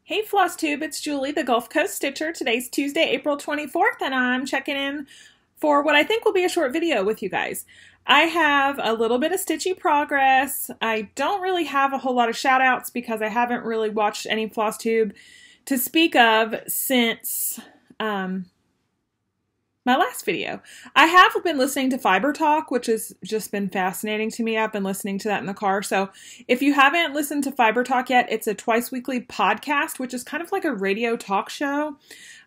Hey Flosstube, it's Julie, the Gulf Coast Stitcher. Today's Tuesday, April 24th, and I'm checking in for what I think will be a short video with you guys. I have a little bit of stitchy progress. I don't really have a whole lot of shout outs because I haven't really watched any Flosstube to speak of since my last video. I have been listening to Fiber Talk, which has just been fascinating to me. I've been listening to that in the car. So if you haven't listened to Fiber Talk yet, it's a twice weekly podcast, which is kind of like a radio talk show.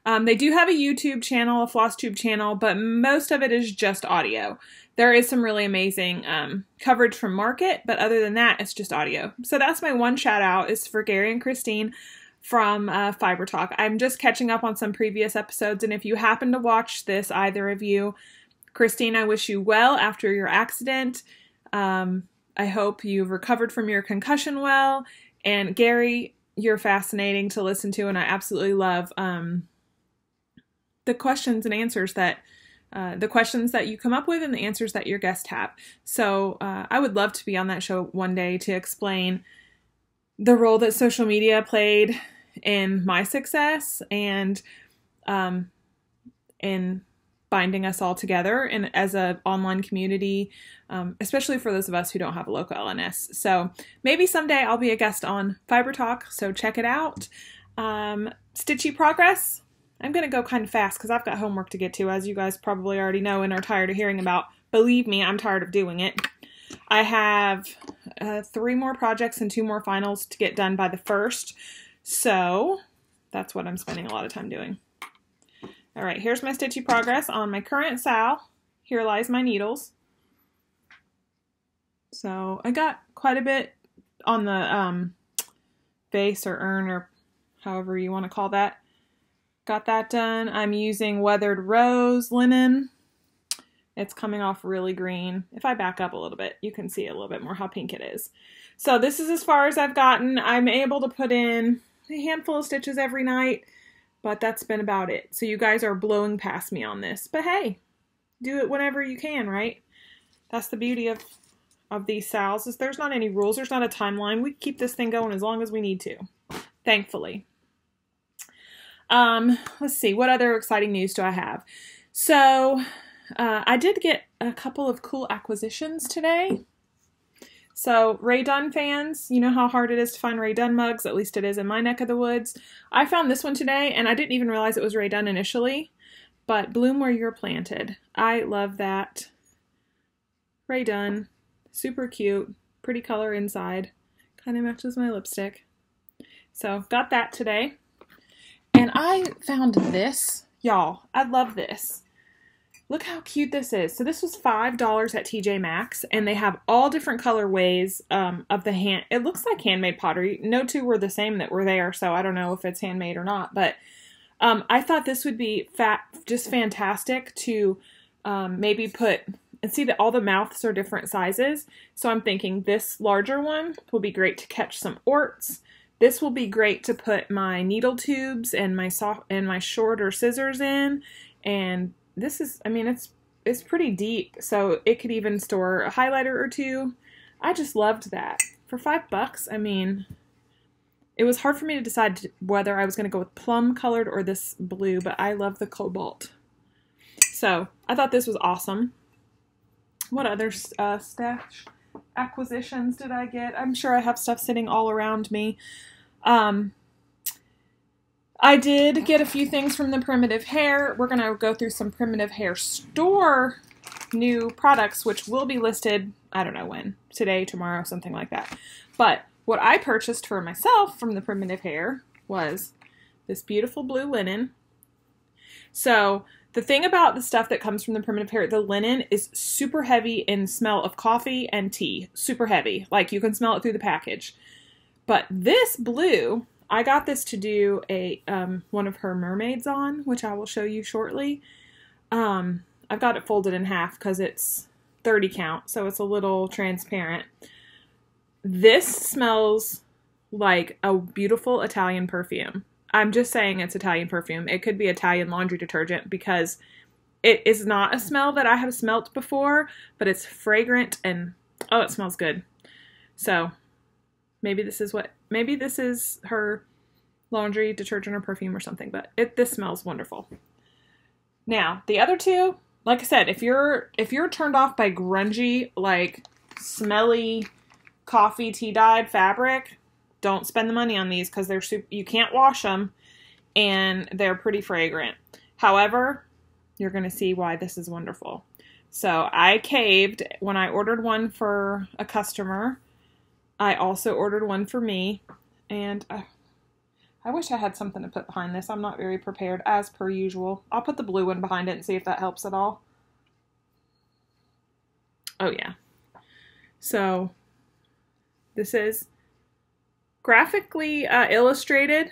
They do have a YouTube channel, a Flosstube channel, but most of it is just audio. There is some really amazing coverage from Market, but other than that, it's just audio. So that's my one shout out is for Gary and Christine from Fiber Talk. I'm just catching up on some previous episodes, and if you happen to watch this, either of you, Christine, I wish you well after your accident. I hope you've recovered from your concussion well, and Gary, you're fascinating to listen to, and I absolutely love the questions and answers that the questions that you come up with and the answers that your guests have. So I would love to be on that show one day to explain the role that social media played in my success and in binding us all together and as an online community, especially for those of us who don't have a local LNS. So maybe someday I'll be a guest on Fiber Talk, so check it out. Stitchy progress. I'm going to go kind of fast because I've got homework to get to, as you guys probably already know and are tired of hearing about. Believe me, I'm tired of doing it. I have 3 more projects and 2 more finals to get done by the 1st. So that's what I'm spending a lot of time doing. All right, here's my stitchy progress on my current sal. Here lies my needles. So I got quite a bit on the vase or urn or however you want to call that. Got that done. I'm using weathered rose linen. It's coming off really green. If I back up a little bit, you can see a little bit more how pink it is. So this is as far as I've gotten. I'm able to put in a handful of stitches every night, but that's been about it. So you guys are blowing past me on this. But hey, do it whenever you can, right? That's the beauty of these sals, is there's not any rules. There's not a timeline. We keep this thing going as long as we need to, thankfully. Let's see, what other exciting news do I have? So I did get a couple of cool acquisitions today. So Rae Dunn fans, you know how hard it is to find Rae Dunn mugs, at least it is in my neck of the woods. I found this one today, and I didn't even realize it was Rae Dunn initially, but Bloom Where You're Planted. I love that. Rae Dunn, super cute, pretty color inside, kind of matches my lipstick. So got that today. And I found this. Y'all, I love this. Look how cute this is. So this was $5 at TJ Maxx, and they have all different colorways of the hand. It looks like handmade pottery. No two were the same that were there, so I don't know if it's handmade or not. But I thought this would be just fantastic to maybe put, and see that all the mouths are different sizes. So I'm thinking this larger one will be great to catch some orts. This will be great to put my needle tubes and my shorter scissors in, and this is, I mean, it's pretty deep, so it could even store a highlighter or 2. I just loved that. For $5, I mean, it was hard for me to decide whether I was going to go with plum colored or this blue, but I love the cobalt. So I thought this was awesome. What other stash acquisitions did I get? I'm sure I have stuff sitting all around me. I did get a few things from the Primitive Hare. We're going to go through some Primitive Hare store new products, which will be listed, I don't know when, today, tomorrow, something like that. But what I purchased for myself from the Primitive Hare was this beautiful blue linen. So the thing about the stuff that comes from the Primitive Hare, the linen is super heavy in smell of coffee and tea. Super heavy. Like you can smell it through the package. But this blue, I got this to do a one of her mermaids on, which I will show you shortly. I've got it folded in half because it's 30 count, so it's a little transparent. This smells like a beautiful Italian perfume. I'm just saying it's Italian perfume. It could be Italian laundry detergent because it is not a smell that I have smelt before, but it's fragrant and, oh, it smells good. So maybe this is her laundry detergent or perfume or something, but this smells wonderful. Now, the other two, like I said, if you're turned off by grungy, like smelly coffee tea dyed fabric, don't spend the money on these because you can't wash them and they're pretty fragrant. However, you're going to see why this is wonderful. So I caved when I ordered one for a customer. I also ordered one for me, and I wish I had something to put behind this. I'm not very prepared, as per usual. I'll put the blue one behind it and see if that helps at all. Oh, yeah. So, this is graphically illustrated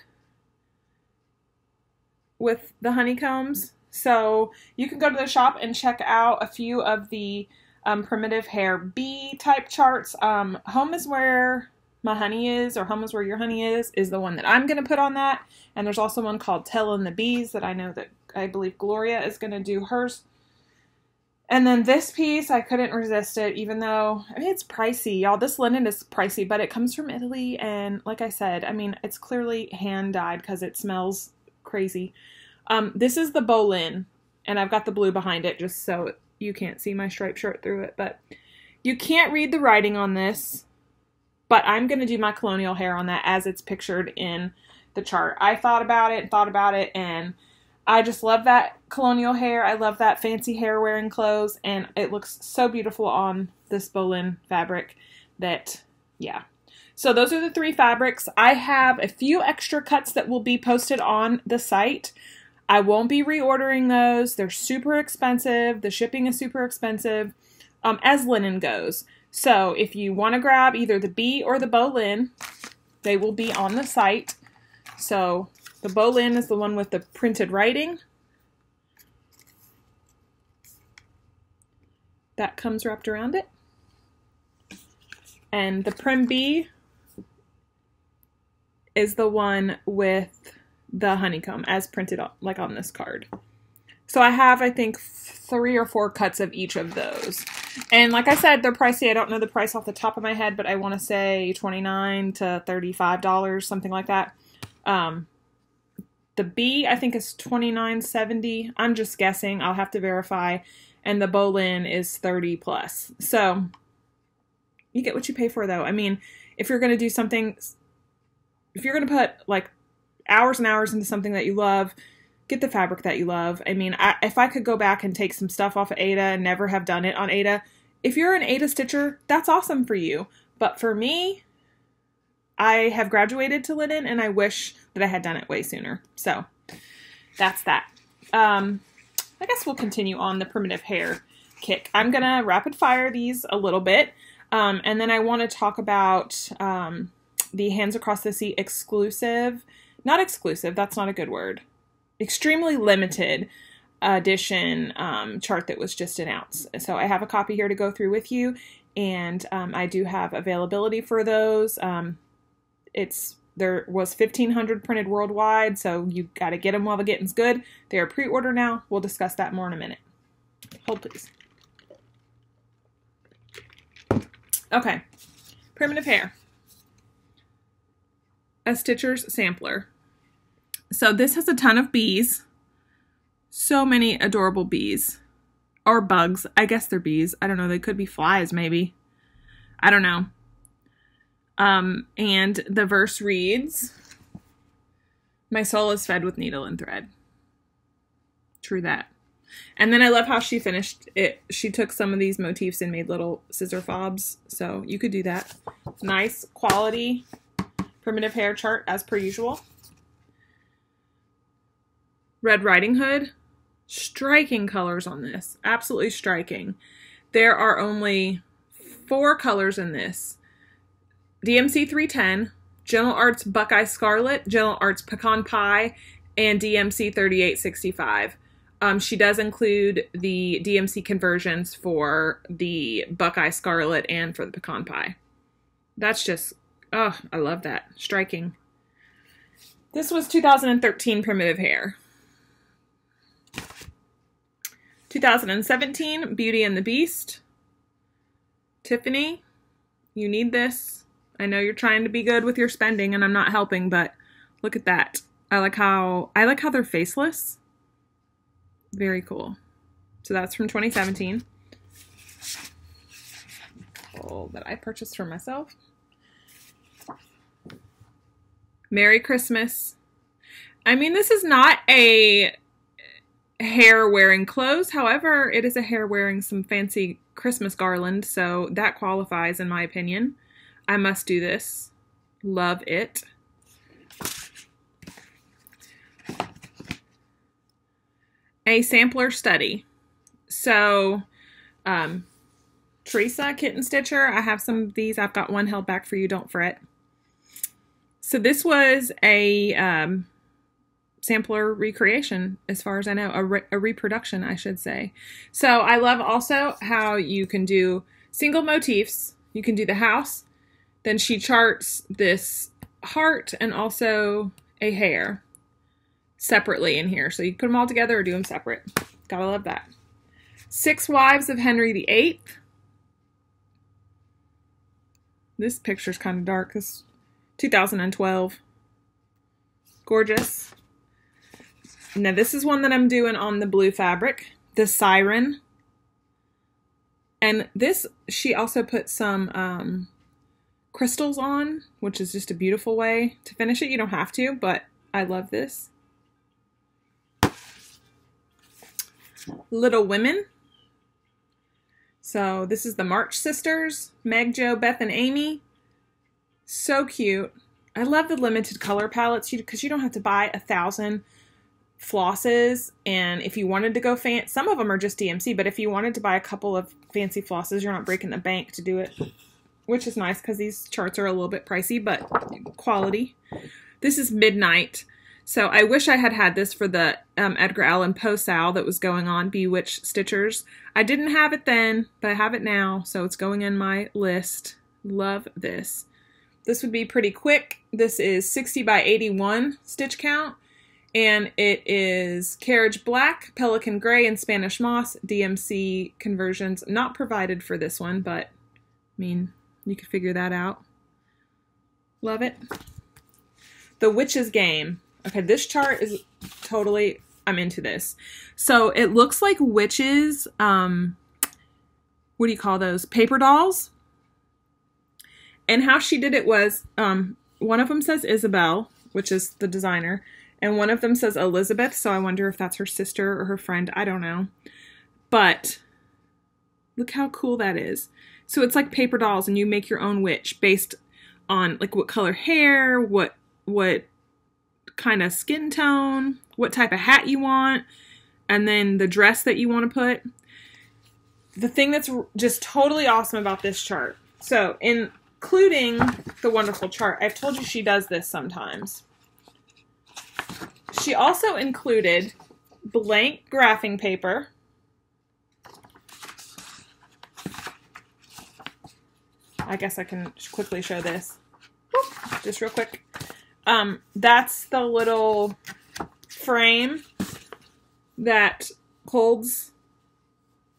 with the honeycombs. So, you can go to the shop and check out a few of the primitive Hare bee type charts. Home is where my honey is, or home is where your honey is the one that I'm going to put on that. And there's also one called Tellin' the Bees that I believe Gloria is going to do hers. And then this piece, I couldn't resist it, even though, I mean, it's pricey, y'all. This linen is pricey, but it comes from Italy. And like I said, I mean, it's clearly hand dyed because it smells crazy. This is the Bolin, and I've got the blue behind it just so you can't see my striped shirt through it, but you can't read the writing on this, but I'm going to do my colonial hair on that as it's pictured in the chart. I thought about it, and I just love that colonial hair. I love that fancy hair wearing clothes, and it looks so beautiful on this Bolin fabric that, yeah. So those are the three fabrics. I have a few extra cuts that will be posted on the site. I won't be reordering those. They're super expensive. The shipping is super expensive as linen goes. So if you want to grab either the bee or the Bolin, they will be on the site. So the Bolin is the one with the printed writing. That comes wrapped around it. And the Prim bee is the one with the honeycomb as printed like on this card. So I have, I think, 3 or 4 cuts of each of those. And like I said, they're pricey. I don't know the price off the top of my head, but I want to say $29 to $35, something like that. The bee, I think, is $29.70. I'm just guessing. I'll have to verify. And the Bolin is $30 plus. So you get what you pay for, though. I mean, if you're going to do something, if you're going to put like hours and hours into something that you love, get the fabric that you love. I mean, if I could go back and take some stuff off of Ada and never have done it on Ada, if you're an Ada stitcher, that's awesome for you. But for me, I have graduated to linen, and I wish that I had done it way sooner. So that's that. I guess we'll continue on the primitive hair kick. I'm going to rapid fire these a little bit. And then I want to talk about the Hands Across the Sea exclusive. Not exclusive, that's not a good word. Extremely limited edition chart that was just announced. So I have a copy here to go through with you, and I do have availability for those. There was 1,500 printed worldwide, so you got to get them while the getting's good. They are pre-order now. We'll discuss that more in a minute. Hold, please. Okay, primitive hair. A Stitcher's sampler. So this has a ton of bees. So many adorable bees. Or bugs. I guess they're bees. I don't know. They could be flies, maybe. I don't know. And the verse reads, "My soul is fed with needle and thread." True that. And then I love how she finished it. She took some of these motifs and made little scissor fobs. So you could do that. Nice quality primitive hair chart as per usual. Red Riding Hood. Striking colors on this. Absolutely striking. There are only 4 colors in this. DMC 310, Gentle Arts Buckeye Scarlet, Gentle Arts Pecan Pie, and DMC 3865. She does include the DMC conversions for the Buckeye Scarlet and for the Pecan Pie. That's just, oh, I love that. Striking. This was 2013 Primitive Hair. 2017, Beauty and the Beast. Tiffany, you need this. I know you're trying to be good with your spending, and I'm not helping, but Look at that. I like how they're faceless. Very cool. So that's from 2017. Oh, that I purchased for myself. Merry Christmas. I mean, this is not a Hare wearing clothes. However, it is a Hare wearing some fancy Christmas garland, so that qualifies in my opinion. I must do this. Love it. A sampler study. So, Teresa Kitten Stitcher, I have some of these. I've got one held back for you, don't fret. So this was a sampler recreation, as far as I know, a reproduction, I should say. So I love also how you can do single motifs. You can do the house. Then she charts this heart and also a hare separately in here. So you can put them all together or do them separate. Gotta love that. 6 Wives of Henry VIII. This picture's kind of dark. This 2012. Gorgeous. Now this is one that I'm doing on the blue fabric. The Siren. And this, she also put some crystals on, which is just a beautiful way to finish it. You don't have to, but I love this. Little Women. So this is the March sisters, Meg, Jo, Beth, and Amy. So cute. I love the limited color palettes because you don't have to buy 1,000 flosses. And if you wanted to go fancy, some of them are just DMC, but if you wanted to buy a couple of fancy flosses, you're not breaking the bank to do it, which is nice because these charts are a little bit pricey, but quality. This is Midnight. So I wish I had had this for the Edgar Allan Poe sale that was going on, Bewitched Stitchers. I didn't have it then, but I have it now, so it's going in my list. Love this. This would be pretty quick. This is 60 by 81 stitch count, and it is Carriage Black, Pelican Gray, and Spanish Moss. DMC conversions not provided for this one, but I mean, you could figure that out. Love it. The Witch's Game. Okay, this chart is totally, I'm into this. So it looks like witches, what do you call those? Paper dolls. And how she did it was, one of them says Isabel, which is the designer, and one of them says Elizabeth, so I wonder if that's her sister or her friend. I don't know. But look how cool that is. So it's like paper dolls, and you make your own witch based on like what color hair, what kind of skin tone, what type of hat you want, and then the dress that you want to put. The thing that's just totally awesome about this chart, so including the wonderful chart, I've told you she does this sometimes. She also included blank graphing paper, I guess I can quickly show this, just real quick. That's the little frame that holds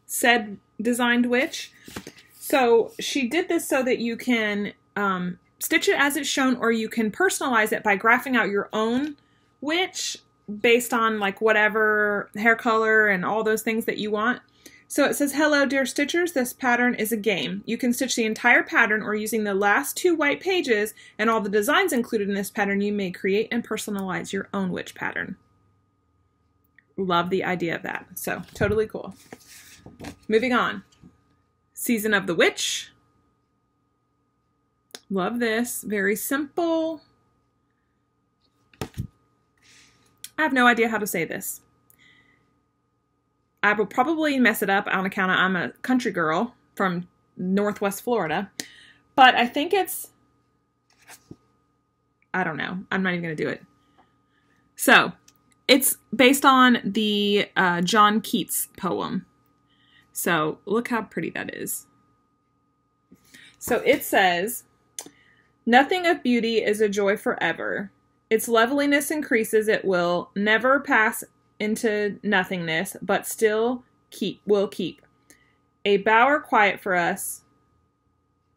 said designed witch. So she did this so that you can stitch it as it's shown, or you can personalize it by graphing out your own witch based on like whatever hair color and all those things that you want. So it says, hello, dear stitchers, this pattern is a game. You can stitch the entire pattern, or using the last 2 white pages and all the designs included in this pattern, you may create and personalize your own witch pattern. Love the idea of that. So totally cool. Moving on. Season of the Witch. Love this. Very simple. I have no idea how to say this. I will probably mess it up on account of I'm a country girl from Northwest Florida. But I think it's, I don't know. I'm not even going to do it. So, it's based on the John Keats poem. So, look how pretty that is. So, it says, nothing of beauty is a joy forever. Its loveliness increases, it will never pass into nothingness, but still will keep. A bower quiet for us,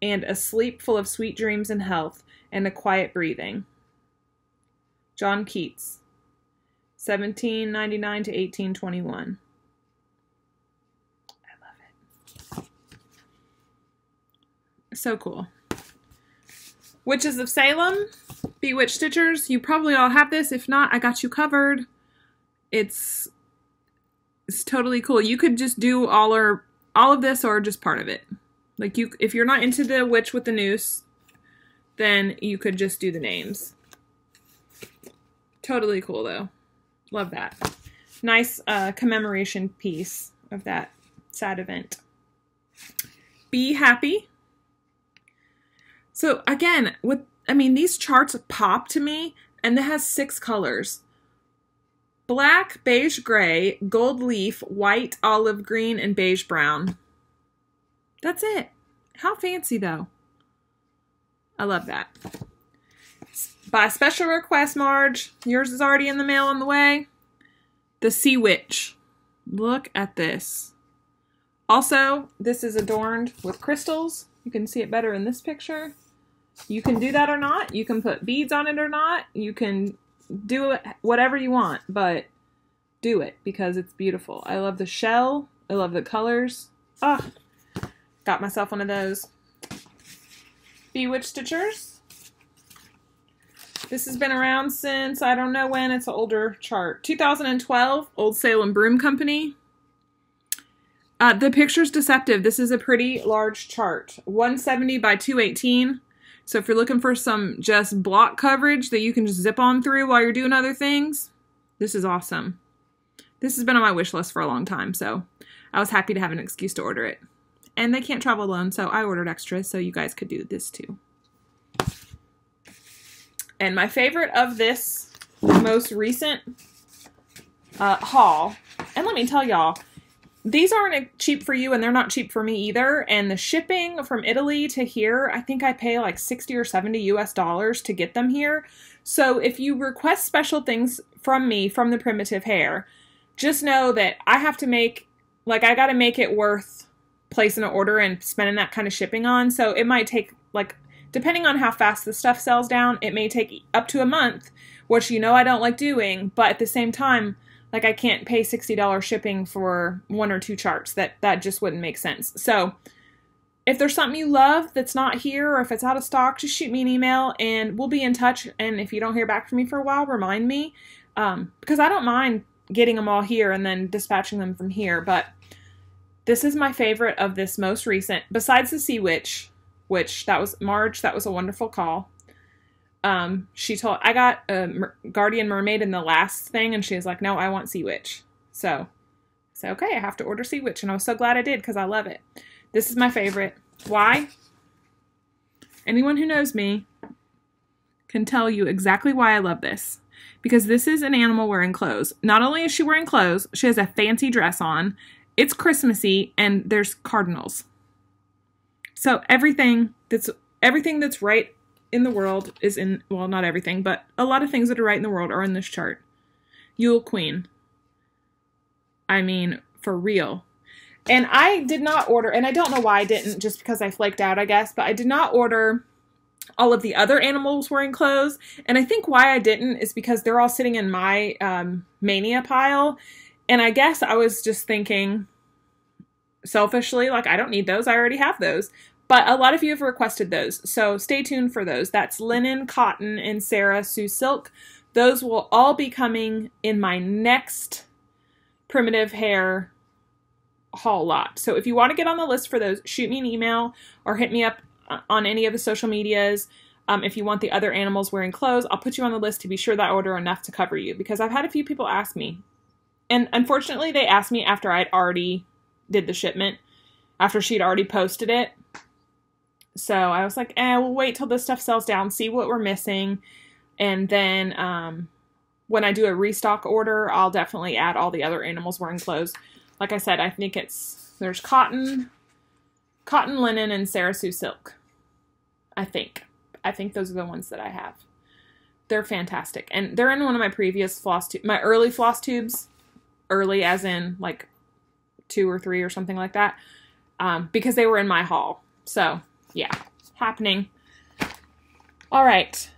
and a sleep full of sweet dreams and health, and a quiet breathing. John Keats, 1799 to 1821. I love it. So cool. Witches of Salem, Bewitched Stitchers. You probably all have this. If not, I got you covered. It's totally cool. You could just do all of this or just part of it. Like if you're not into the witch with the noose, then you could just do the names. Totally cool though. Love that. Nice commemoration piece of that sad event. Be Happy. So again, these charts pop to me, and it has 6 colors. Black, beige, gray, gold leaf, white, olive green, and beige brown. That's it. How fancy though. I love that. By special request, Marge, yours is already in the mail on the way. The Sea Witch. Look at this. Also, this is adorned with crystals. You can see it better in this picture. You can do that or not. You can put beads on it or not. You can do it whatever you want, but do it because it's beautiful. I love the shell. I love the colors. Ah, got myself one of those. Bewitched Stitchers. This has been around since, I don't know when. It's an older chart. 2012, Old Salem Broom Company. The picture's deceptive. This is a pretty large chart. 170 by 218. So if you're looking for some just block coverage that you can just zip on through while you're doing other things, this is awesome. This has been on my wish list for a long time, so I was happy to have an excuse to order it. And they can't travel alone, so I ordered extras, so you guys could do this too. And my favorite of this most recent haul, and let me tell y'all, these aren't cheap for you and they're not cheap for me either. And the shipping from Italy to here, I think I pay like 60 or 70 US dollars to get them here. So if you request special things from me, from the Primitive Hare, just know that I have to make, like, I got to make it worth placing an order and spending that kind of shipping on. So it might take, like, depending on how fast the stuff sells down, it may take up to a month, which you know I don't like doing, but at the same time, like, I can't pay $60 shipping for 1 or 2 charts. That just wouldn't make sense. So if there's something you love that's not here, or if it's out of stock, just shoot me an email and we'll be in touch. And if you don't hear back from me for a while, remind me, because I don't mind getting them all here and then dispatching them from here. But this is my favorite of this most recent, besides the Sea Witch, which that was Marge. That was a wonderful call. I got a Guardian Mermaid in the last thing, and she was like, no, I want Sea Witch. So I said, okay, I have to order Sea Witch, and I was so glad I did, because I love it. This is my favorite. Why? Anyone who knows me can tell you exactly why I love this. Because this is an animal wearing clothes. Not only is she wearing clothes, she has a fancy dress on. It's Christmassy, and there's cardinals. So everything that's right in the world is in, well, not everything, but a lot of things that are right in the world are in this chart. Yule Queen. I mean, for real. And I did not order, and I don't know why I didn't, just because I flaked out, I guess, but I did not order all of the other animals wearing clothes. And I think why I didn't is because they're all sitting in my mania pile. And I guess I was just thinking selfishly, like, I don't need those. I already have those. But a lot of you have requested those, so stay tuned for those. That's Linen, Cotton, and Sarah Sue Silk. Those will all be coming in my next Primitive Hare haul lot. So if you want to get on the list for those, shoot me an email or hit me up on any of the social medias. If you want the other animals wearing clothes, I'll put you on the list to be sure that I order enough to cover you, because I've had a few people ask me. And unfortunately, they asked me after I'd already did the shipment, after she'd already posted it. So I was like, we'll wait till this stuff sells down, see what we're missing. And then when I do a restock order, I'll definitely add all the other animals wearing clothes. Like I said, I think there's cotton, linen, and Sarah Sue Silk. I think those are the ones that I have. They're fantastic. And they're in one of my previous my early floss tubes. Early as in like 2 or 3 or something like that. Because they were in my haul. So yeah, happening. All right.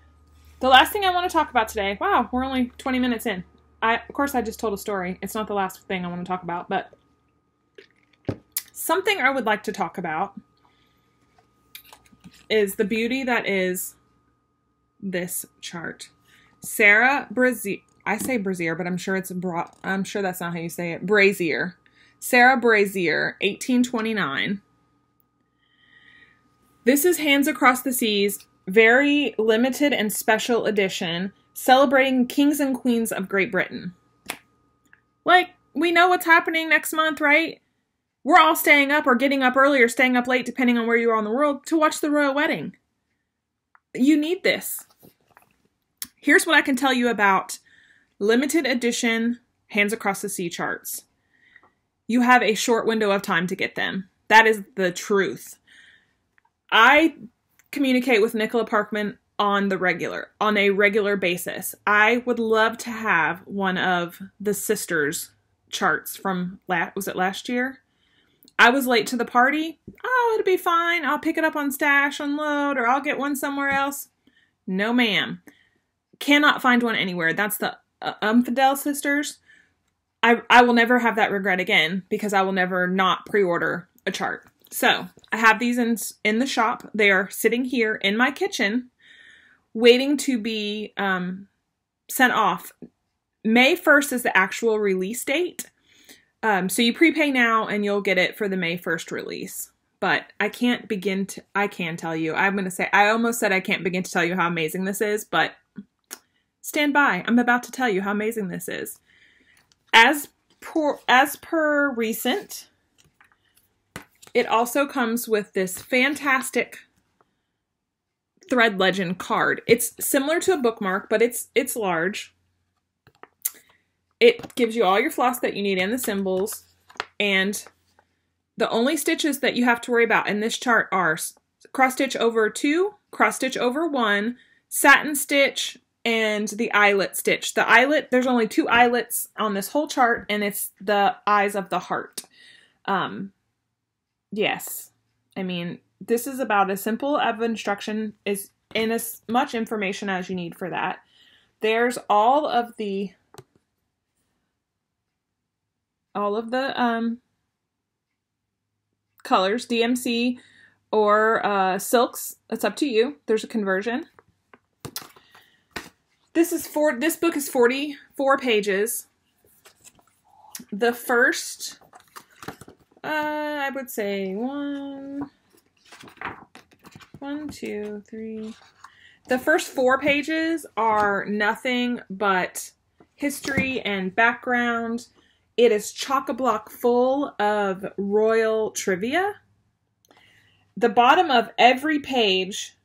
the last thing I want to talk about today, wow, we're only 20 minutes in. Of course, I just told a story. It's not the last thing I want to talk about, but something I would like to talk about is the beauty that is this chart. Sarah Brazier, I say Brazier, but I'm sure I'm sure that's not how you say it. Brazier. Sarah Brazier, 1829. This is Hands Across the Seas, very limited and special edition, celebrating kings and queens of Great Britain. Like, we know what's happening next month, right? We're all staying up or getting up early or staying up late, depending on where you are in the world, to watch the royal wedding. You need this. Here's what I can tell you about limited edition Hands Across the Sea charts. You have a short window of time to get them. That is the truth. I communicate with Nicola Parkman on a regular basis. I would love to have one of the sisters' charts from, was it last year? I was late to the party. Oh, it'll be fine. I'll pick it up on Stash, unload, or I'll get one somewhere else. No, ma'am. Cannot find one anywhere. That's the Umfidel sisters. I will never have that regret again because I will never not pre-order a chart. So I have these in the shop. They are sitting here in my kitchen waiting to be sent off. May 1st is the actual release date. So you prepay now and you'll get it for the May 1st release. But I can tell you, I almost said I can't begin to tell you how amazing this is, but stand by. I'm about to tell you how amazing this is. As per recent, it also comes with this fantastic thread legend card. It's similar to a bookmark, but it's large. It gives you all your floss that you need and the symbols. And the only stitches that you have to worry about in this chart are cross stitch over 2, cross stitch over 1, satin stitch, and the eyelet stitch. The eyelet, there's only 2 eyelets on this whole chart, and it's the eyes of the heart. Yes. I mean, this is about as simple of instruction as in as much information as you need for that. There's all of the colors, DMC or silks. It's up to you. There's a conversion. This book is 44 pages. The first, I would say 1, 2, 3. The first 4 pages are nothing but history and background. It is chock-a-block full of royal trivia. The bottom of every page,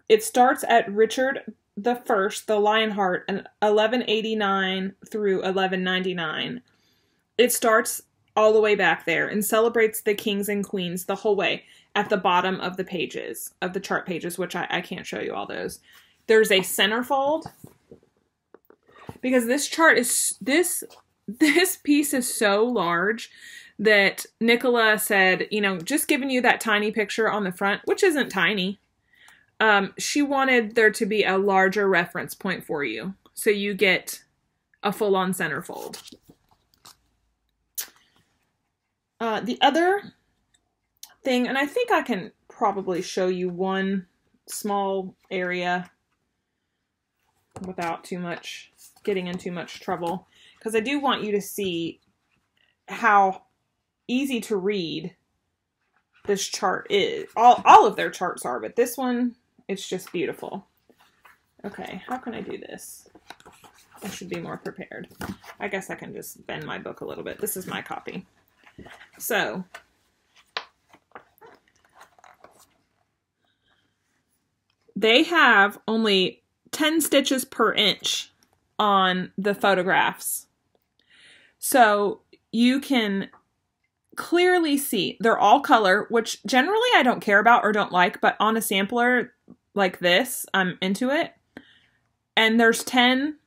it starts at Richard the First, the Lionheart, in 1189 through 1199. It starts all the way back there and celebrates the kings and queens the whole way at the bottom of the pages, of the chart pages, which I can't show you all those. There's a centerfold because this chart is, this piece is so large that Nicola said, you know, just giving you that tiny picture on the front, which isn't tiny. She wanted there to be a larger reference point for you. So you get a full-on centerfold. The other thing, and I think I can probably show you one small area without getting in too much trouble, because I do want you to see how easy to read this chart is. All of their charts are, but this one, it's just beautiful. Okay, how can I do this? I should be more prepared. I guess I can just bend my book a little bit. This is my copy. So, they have only 10 stitches per inch on the photographs. So you can clearly see they're all color, which generally I don't care about or don't like, but on a sampler like this, I'm into it. And there's 10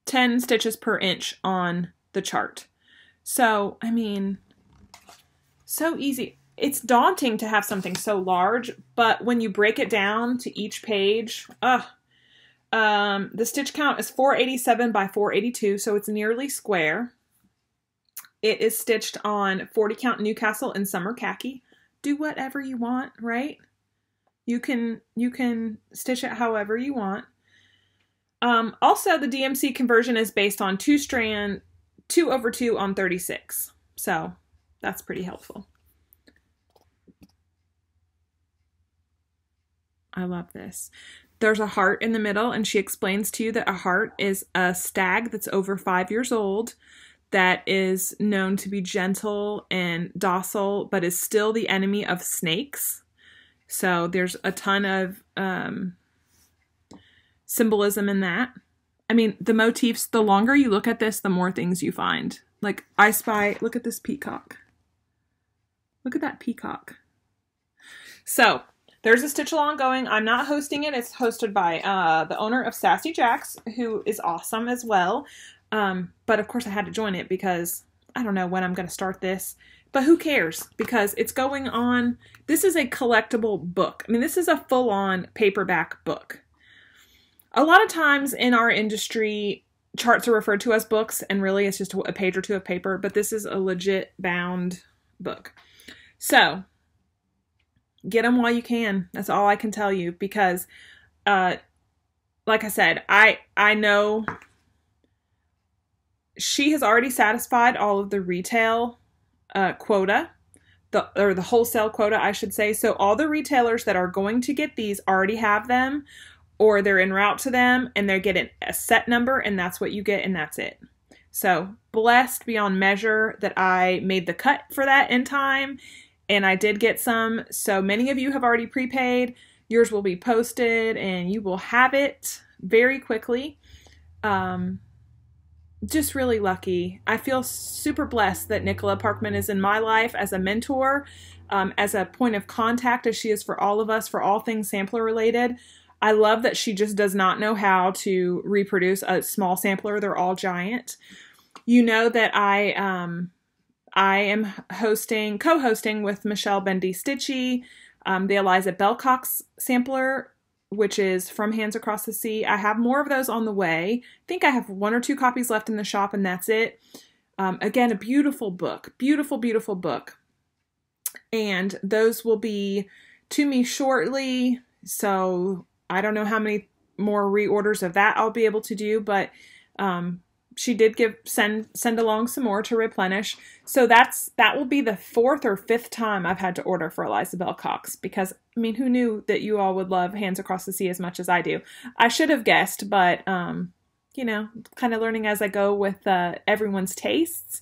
stitches per inch on the chart. So, I mean, so easy. it's daunting to have something so large, but when you break it down to each page, the stitch count is 487 by 482, so it's nearly square. It is stitched on 40 count Newcastle and summer khaki. Do whatever you want, right? You can stitch it however you want. Also, the DMC conversion is based on 2-strand, 2/2 on 36. So that's pretty helpful. I love this. There's a heart in the middle, and she explains to you that a heart is a stag that's over 5 years old that is known to be gentle and docile, but is still the enemy of snakes. So there's a ton of symbolism in that. I mean, the motifs, the longer you look at this, the more things you find. Like, I spy, look at this peacock. Look at that peacock. So there's a stitch along going. I'm not hosting it. It's hosted by the owner of Sassy Jacks, who is awesome as well. But of course I had to join it because I don't know when I'm going to start this, but who cares? Because it's going on. This is a collectible book. I mean, this is a full-on paperback book. A lot of times in our industry, charts are referred to as books, and really it's just a page or two of paper, but this is a legit bound book. So get them while you can. That's all I can tell you, because like I said, I know she has already satisfied all of the retail quota, or the wholesale quota, I should say. So all the retailers that are going to get these already have them, or they're en route to them, and they're getting a set number, and that's what you get, and that's it. So blessed beyond measure that I made the cut for that in time, and I did get some. So many of you have already prepaid. Yours will be posted, and you will have it very quickly. Just really lucky. I feel super blessed that Nicola Parkman is in my life as a mentor, as a point of contact, as she is for all of us, for all things sampler related. I love that she just does not know how to reproduce a small sampler. They're all giant. You know that I am co-hosting with Michelle Bendy Stitchy, the Eliza Bellcox sampler, which is From Hands Across the Sea. I have more of those on the way. I think I have 1 or 2 copies left in the shop, and that's it. Again, a beautiful book. Beautiful, beautiful book. And those will be to me shortly. So I don't know how many more reorders of that I'll be able to do, but she did send along some more to replenish. So that will be the 4th or 5th time I've had to order for Eliza Bellcox, because I mean, who knew that you all would love Hands Across the Sea as much as I do? I should have guessed, but you know, kind of learning as I go with everyone's tastes.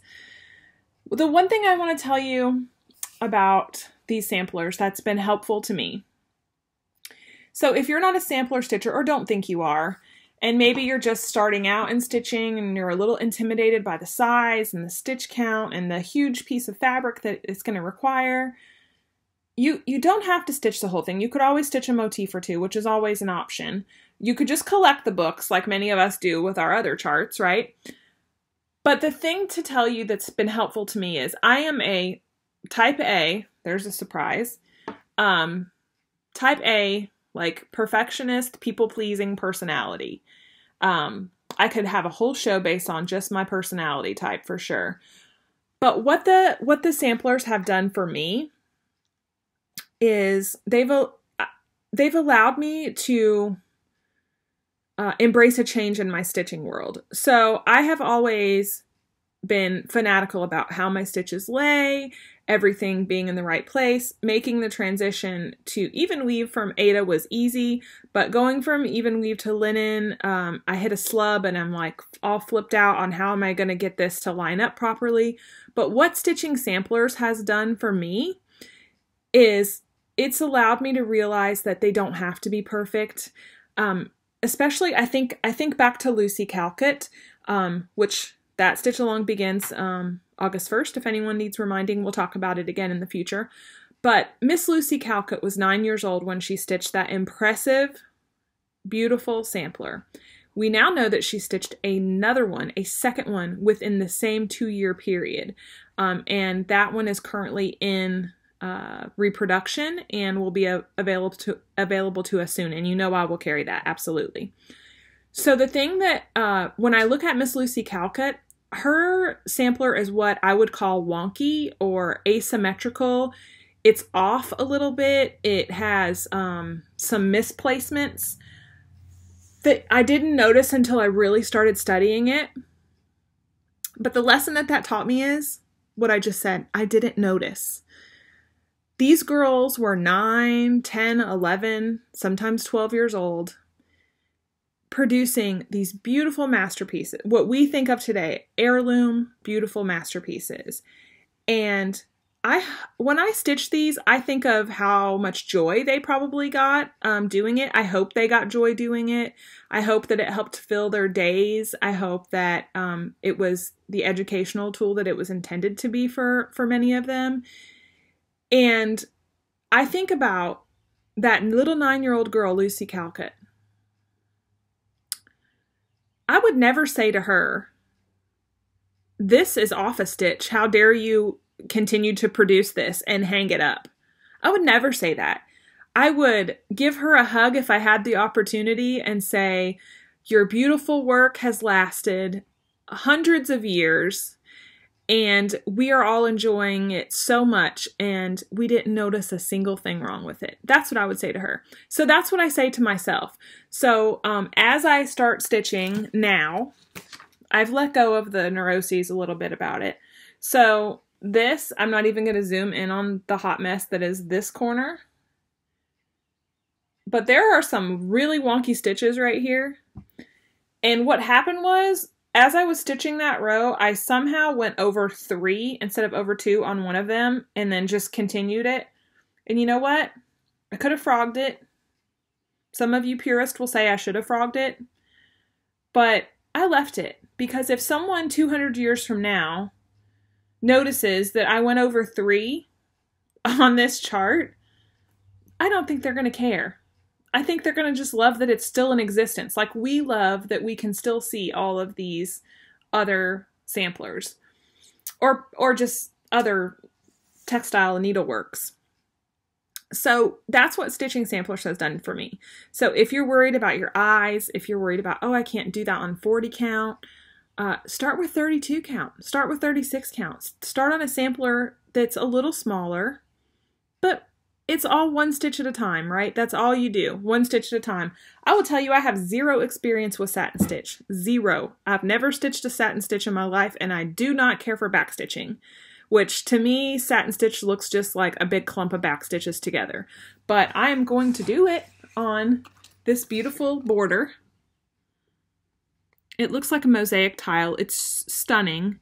The one thing I want to tell you about these samplers that's been helpful to me. So if you're not a sampler stitcher, or don't think you are, and maybe you're just starting out in stitching and you're a little intimidated by the size and the stitch count and the huge piece of fabric that it's going to require, you don't have to stitch the whole thing. You could always stitch a motif or 2, which is always an option. You could just collect the books like many of us do with our other charts, right? But the thing to tell you that's been helpful to me is I am a type A, there's a surprise, type A, like perfectionist, people-pleasing personality. I could have a whole show based on just my personality type for sure. But what the samplers have done for me is they've allowed me to embrace a change in my stitching world. So I have always been fanatical about how my stitches lay, everything being in the right place. Making the transition to even weave from Aida was easy, but going from even weave to linen, I hit a slub and I'm like all flipped out on how am I going to get this to line up properly. But what Stitching Samplers has done for me is it's allowed me to realize that they don't have to be perfect. Especially, I think back to Lucy Calcutt, which that stitch along begins August 1st. If anyone needs reminding, we'll talk about it again in the future. But Miss Lucy Calcutt was 9 years old when she stitched that impressive, beautiful sampler. We now know that she stitched another one, a second one, within the same 2-year period. And that one is currently in reproduction and will be available to us soon. And you know I will carry that, absolutely. So the thing that, when I look at Miss Lucy Calcutt, her sampler is what I would call wonky or asymmetrical. It's off a little bit. It has some misplacements that I didn't notice until I really started studying it. But the lesson that taught me is what I just said. I didn't notice. These girls were 9, 10, 11, sometimes 12 years old, producing these beautiful masterpieces, what we think of today, heirloom, beautiful masterpieces. And when I stitch these, I think of how much joy they probably got doing it. I hope they got joy doing it. I hope that it helped fill their days. I hope that it was the educational tool that it was intended to be for many of them. And I think about that little 9-year-old girl, Lucy Calcutt. I would never say to her, "This is off a stitch. How dare you continue to produce this and hang it up." I would never say that. I would give her a hug if I had the opportunity and say, "Your beautiful work has lasted hundreds of years and we are all enjoying it so much and we didn't notice a single thing wrong with it." That's what I would say to her. So that's what I say to myself. So as I start stitching now, I've let go of the neuroses a little bit about it. So this, I'm not even going to zoom in on the hot mess that is this corner. But there are some really wonky stitches right here. And what happened was, as I was stitching that row, I somehow went over 3 instead of over 2 on one of them and then just continued it. And you know what? I could have frogged it. Some of you purists will say I should have frogged it. But I left it because if someone 200 years from now notices that I went over 3 on this chart, I don't think they're going to care. I think they're going to just love that it's still in existence. Like we love that we can still see all of these other samplers or just other textile and needleworks. So that's what Stitching Samplers has done for me. So if you're worried about your eyes, if you're worried about, oh, I can't do that on 40 count, start with 32 count, start with 36 counts, start on a sampler that's a little smaller, but it's all one stitch at a time, right? That's all you do, one stitch at a time. I will tell you, I have 0 experience with satin stitch, 0. I've never stitched a satin stitch in my life, and I do not care for back stitching, which to me, satin stitch looks just like a big clump of back stitches together. But I am going to do it on this beautiful border. It looks like a mosaic tile. It's stunning.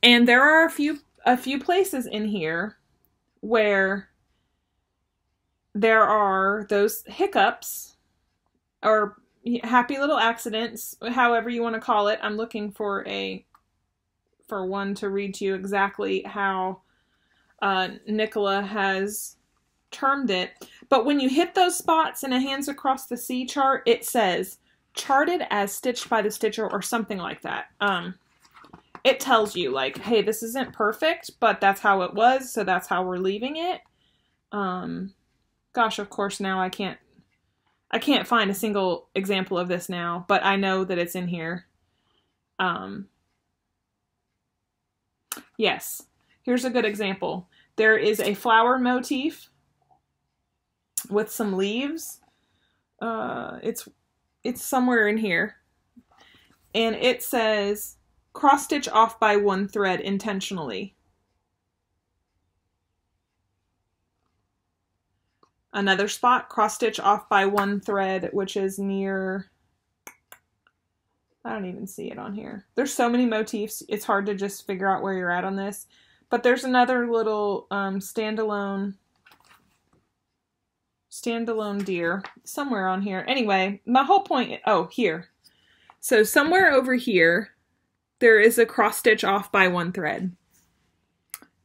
And there are a few places in here where there are those hiccups or happy little accidents, however you want to call it. I'm looking for one to read to you exactly how Nicola has termed it. But when you hit those spots in a Hands Across the Sea chart, it says charted as stitched by the stitcher or something like that. It tells you like, hey, this isn't perfect, but that's how it was, so that's how we're leaving it. Gosh, of course now I can't find a single example of this now, but I know that it's in here. Yes, here's a good example. There is a flower motif with some leaves. It's somewhere in here. And it says, cross stitch off by 1 thread intentionally. Another spot, cross stitch off by 1 thread, which is near, I don't even see it on here. There's so many motifs, it's hard to just figure out where you're at on this. But there's another little standalone deer somewhere on here. Anyway, my whole point, oh, here. So somewhere over here, there is a cross stitch off by 1 thread.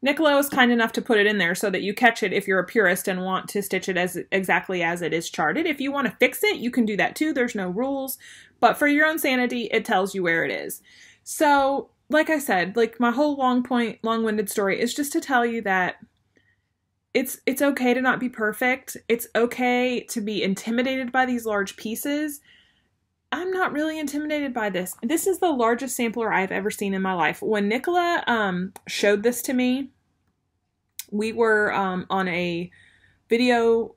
Nicola was kind enough to put it in there so that you catch it if you're a purist and want to stitch it as exactly as it is charted. If you want to fix it, you can do that too. There's no rules. But for your own sanity, it tells you where it is. So, like I said, like my whole long-winded story is just to tell you that it's okay to not be perfect. It's okay to be intimidated by these large pieces. I'm not really intimidated by this. This is the largest sampler I've ever seen in my life. When Nicola showed this to me, we were on a video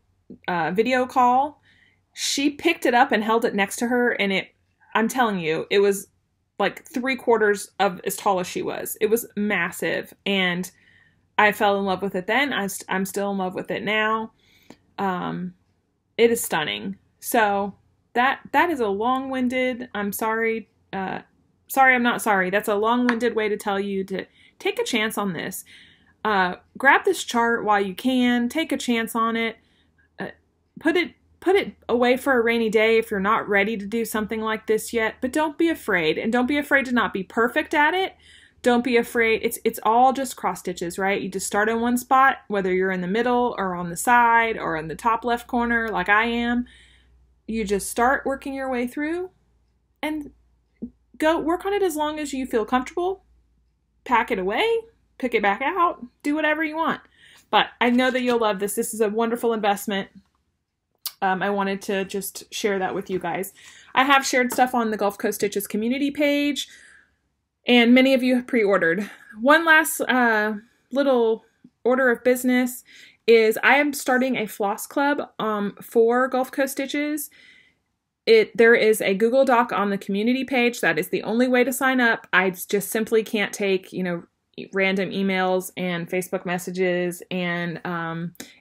call. She picked it up and held it next to her, and I'm telling you, it was like 3/4 of as tall as she was. It was massive, and I fell in love with it then. I'm still in love with it now. It is stunning. So that is a long-winded, I'm sorry, I'm not sorry. That's a long-winded way to tell you to take a chance on this. Grab this chart while you can. Take a chance on it. Put it away for a rainy day if you're not ready to do something like this yet. But don't be afraid, and don't be afraid to not be perfect at it. Don't be afraid. It's all just cross stitches, right? You just start in one spot, whether you're in the middle or on the side or in the top left corner like I am. You just start working your way through and go work on it as long as you feel comfortable. Pack it away, pick it back out, do whatever you want. But I know that you'll love this. This is a wonderful investment. I wanted to just share that with you guys. I have shared stuff on the Gulf Coast Stitches community page, and many of you have pre-ordered. One last little order of business is I am starting a floss club for Gulf Coast Stitches. There is a Google Doc on the community page. That is the only way to sign up. I just simply can't take, random emails and Facebook messages and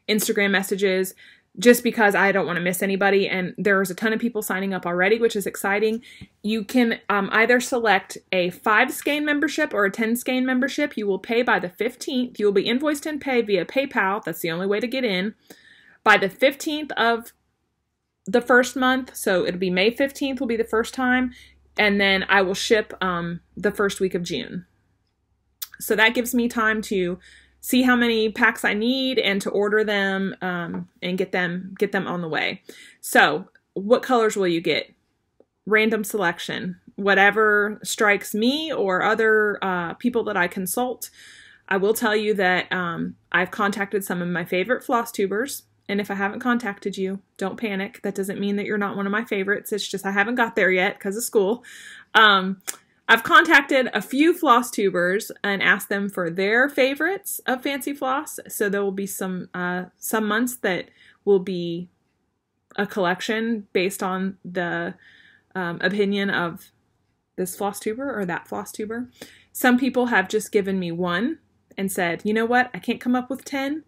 Instagram messages, just because I don't want to miss anybody. And there's a ton of people signing up already, which is exciting. You can either select a 5 skein membership or a 10 skein membership. You will pay by the 15th. You will be invoiced and paid via PayPal. That's the only way to get in. By the 15th of the first month, so it'll be May 15th will be the first time, and then I will ship the first week of June. So that gives me time to see how many packs I need and to order them and get them on the way. So what colors will you get? Random selection. Whatever strikes me or other people that I consult. I will tell you that I've contacted some of my favorite floss tubers. And if I haven't contacted you, don't panic. That doesn't mean that you're not one of my favorites. It's just I haven't got there yet because of school. I've contacted a few floss tubers and asked them for their favorites of Fancy Floss. So there will be some months that will be a collection based on the opinion of this floss tuber or that floss tuber. Some people have just given me one and said, you know what, I can't come up with 10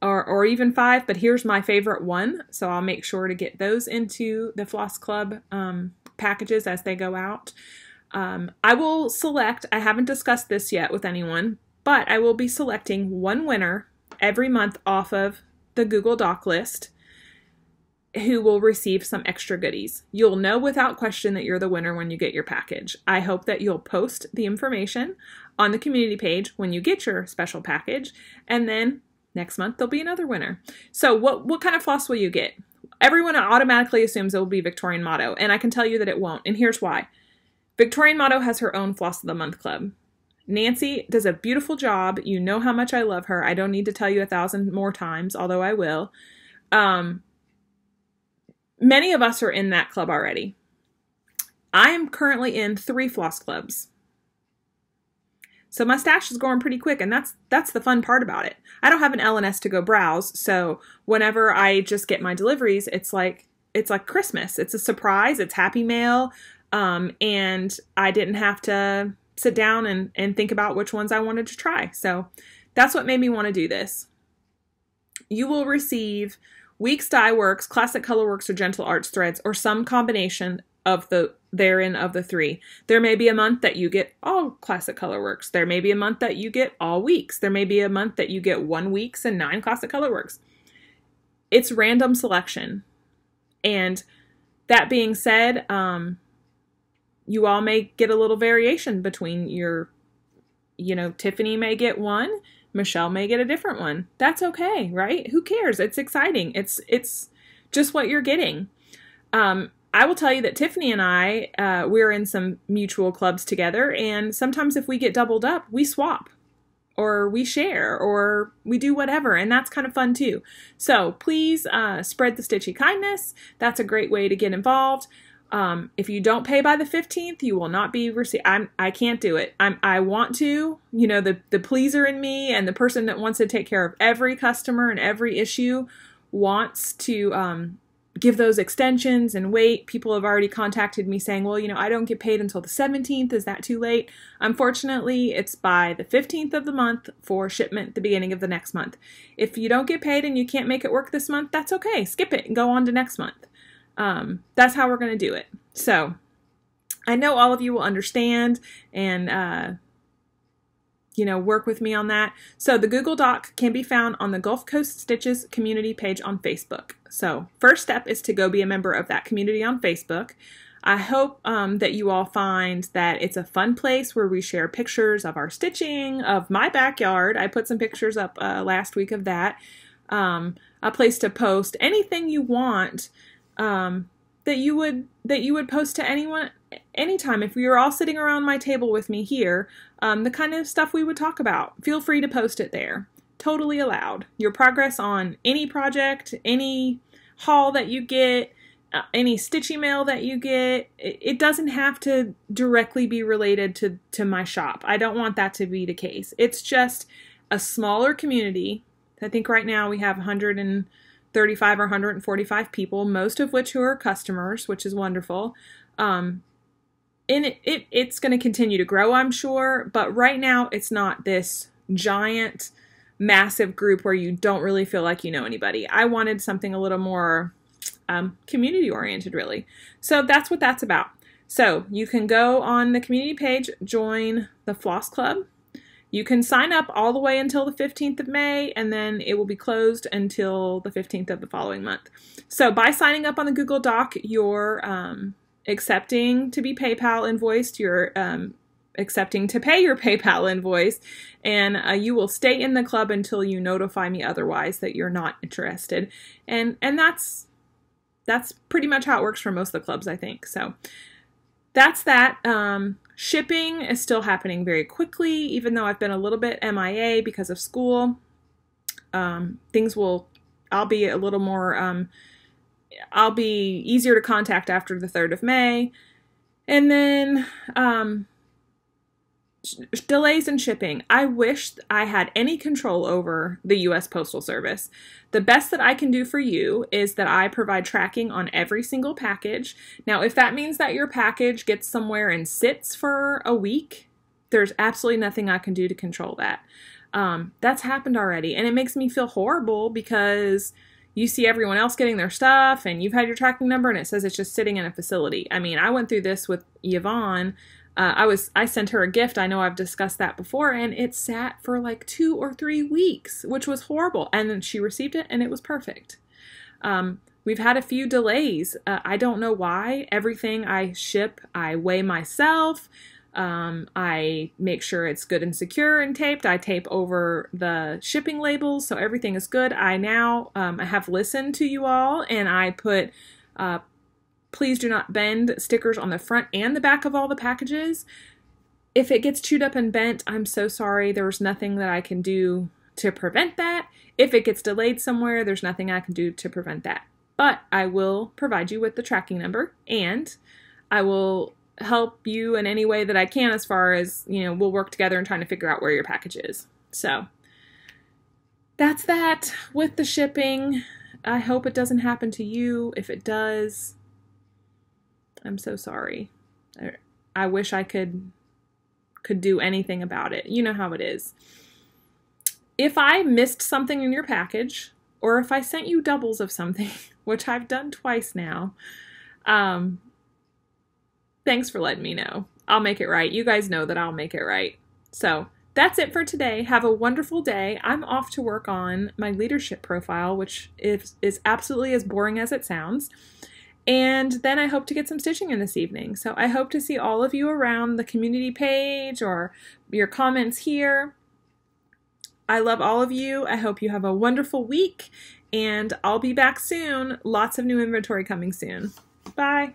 or even 5, but here's my favorite one. So I'll make sure to get those into the Floss Club packages as they go out. I will select, I haven't discussed this yet with anyone, but I will be selecting one winner every month off of the Google Doc list who will receive some extra goodies. You'll know without question that you're the winner when you get your package. I hope that you'll post the information on the community page when you get your special package, and then next month there'll be another winner. So what kind of floss will you get? Everyone automatically assumes it will be Victorian Motto, and I can tell you that it won't, and here's why. Victorian Motto has her own Floss of the Month Club. Nancy does a beautiful job. You know how much I love her. I don't need to tell you 1,000 more times, although I will. Many of us are in that club already. I am currently in 3 floss clubs. So my stash is going pretty quick, and that's the fun part about it. I don't have an LNS to go browse, so whenever I just get my deliveries, it's like Christmas. It's a surprise. It's happy mail. And I didn't have to sit down and think about which ones I wanted to try. So that's what made me want to do this. You will receive Weeks Dye Works, Classic Colorworks, or Gentle Arts threads, or some combination of the 3. There may be a month that you get all Classic Colorworks. There may be a month that you get all Weeks. There may be a month that you get 1 Weeks and 9 Classic Colorworks. It's random selection. And that being said, you all may get a little variation between your, Tiffany may get one, Michelle may get a different one. That's okay, right? Who cares? It's exciting. It's just what you're getting. I will tell you that Tiffany and I, we're in some mutual clubs together, and sometimes if we get doubled up, we swap. or we share, or we do whatever, and that's kind of fun too. So please spread the stitchy kindness. That's a great way to get involved. If you don't pay by the 15th, you will not be received. I can't do it. I want to, you know, the pleaser in me and the person that wants to take care of every customer and every issue wants to give those extensions and wait. People have already contacted me saying, well, you know, I don't get paid until the 17th. Is that too late? Unfortunately, it's by the 15th of the month for shipment at the beginning of the next month. If you don't get paid and you can't make it work this month, that's okay. Skip it and go on to next month. That's how we're going to do it. So I know all of you will understand and, you know, work with me on that. So the Google Doc can be found on the Gulf Coast Stitches community page on Facebook. So first step is to go be a member of that community on Facebook. I hope that you all find that it's a fun place where we share pictures of our stitching, of my backyard. I put some pictures up last week of that. A place to post anything you want that you would post to anyone anytime. If you're all sitting around my table with me here, the kind of stuff we would talk about, feel free to post it there. Totally allowed. Your progress on any project, any haul that you get, any stitch email that you get, it doesn't have to directly be related to my shop. I don't want that to be the case. It's just a smaller community. I think right now we have 135 or 145 people, most of which who are customers, which is wonderful. And it's going to continue to grow, I'm sure, but right now it's not this giant, massive group where you don't really feel like you know anybody. I wanted something a little more community-oriented, really. So that's what that's about. So you can go on the community page, join the Floss Club. You can sign up all the way until the 15th of May, and then it will be closed until the 15th of the following month. So by signing up on the Google Doc, you're accepting to be PayPal invoiced, you're accepting to pay your PayPal invoice, and you will stay in the club until you notify me otherwise that you're not interested. And that's pretty much how it works for most of the clubs, I think. So that's that. Shipping is still happening very quickly, even though I've been a little bit MIA because of school. I'll be a little more, I'll be easier to contact after the 3rd of May. And then, delays in shipping. I wish I had any control over the U.S. Postal Service. The best that I can do for you is that I provide tracking on every single package. Now, if that means that your package gets somewhere and sits for a week, there's absolutely nothing I can do to control that. That's happened already, and it makes me feel horrible because you see everyone else getting their stuff, and you've had your tracking number, and it says it's just sitting in a facility. I mean, I went through this with Yvonne. I sent her a gift. I know I've discussed that before, and it sat for like 2 or 3 weeks, which was horrible. And then she received it, and it was perfect. We've had a few delays. I don't know why. Everything I ship, I weigh myself. I make sure it's good and secure and taped. I tape over the shipping labels, so everything is good. I have listened to you all, and I put please do not bend stickers on the front and the back of all the packages. If it gets chewed up and bent, I'm so sorry. There was nothing that I can do to prevent that. If it gets delayed somewhere, there's nothing I can do to prevent that. But I will provide you with the tracking number, and I will help you in any way that I can as far as, you know, we'll work together in trying to figure out where your package is. So that's that with the shipping. I hope it doesn't happen to you. If it does, I'm so sorry. I wish I could do anything about it. You know how it is. If I missed something in your package, or if I sent you doubles of something, which I've done twice now, thanks for letting me know. I'll make it right. You guys know that I'll make it right. So that's it for today. Have a wonderful day. I'm off to work on my leadership profile, which is absolutely as boring as it sounds. And then I hope to get some stitching in this evening. So I hope to see all of you around the community page or your comments here. I love all of you. I hope you have a wonderful week, and I'll be back soon. Lots of new inventory coming soon. Bye.